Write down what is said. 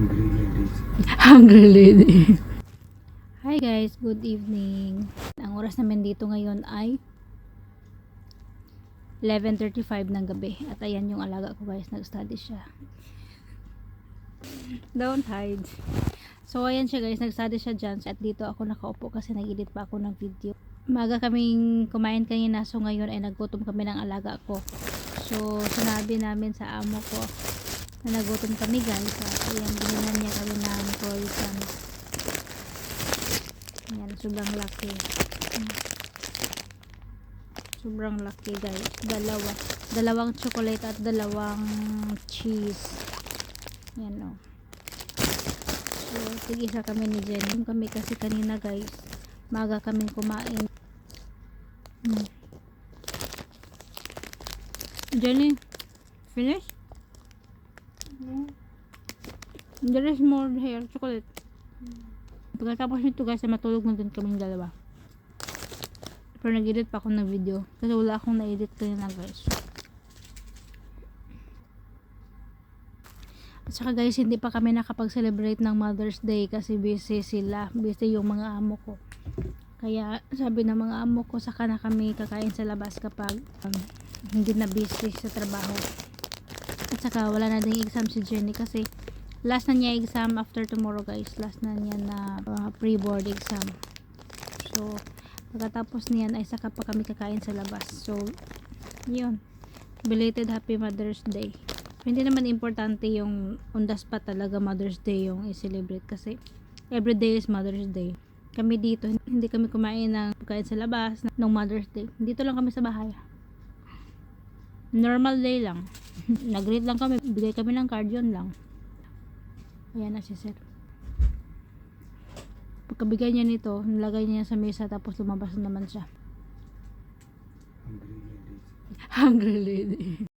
Hungry ladies. Hungry lady. Hi guys, good evening. Ang oras namin dito ngayon ay 11:35 ng gabi. At ayan yung alaga ko guys, nag-study siya. Don't hide. So ayan siya guys, nag-study siya dyan. At dito ako nakaupo kasi nag-edit pa ako ng video. Maga kaming kumain kanina, so ngayon ay naggutom kami ng alaga ko. So sinabi namin sa amo ko na nagutom kami guys. At ayan, binilan niya kami ng croissant. Ayan, sobrang laki. Sobrang laki guys. Dalawang chocolate at dalawang cheese. Ayan o. So, tig-isa kami ni Jenny. Kami kasi kanina guys, maga kaming kumain. Jenny, finish? There is more here, chocolate. Pagkatapos nito guys, matulog na din kaming dalawa. Pero nag-edit pa ako ng video kasi wala akong na-edit kanina guys. At saka guys, hindi pa kami nakapag-celebrate ng Mother's Day kasi busy sila. Busy yung mga amo ko. Kaya sabi ng mga amo ko, saka na kami kakain sa labas kapag hindi na busy sa trabaho. At saka wala na ding exam si Jenny kasi last na niya exam after tomorrow guys. Last na niya na pre-board exam. So pagkatapos niyan ay saka pa kami kakain sa labas. So yun, belated happy Mother's Day. Hindi naman importante yung on the spot talaga Mother's Day yung i-celebrate kasi everyday is Mother's Day. Kami dito, hindi kami kumain ng pagkain sa labas ng Mother's Day. Dito lang kami sa bahay. Normal day lang. Nag-greet lang kami, bigay kami ng card, yun lang. Ayan na si sir. Pagkabigay niya nito, nilagay niya sa mesa tapos lumabas na naman siya. Hungry ladies. Hungry lady.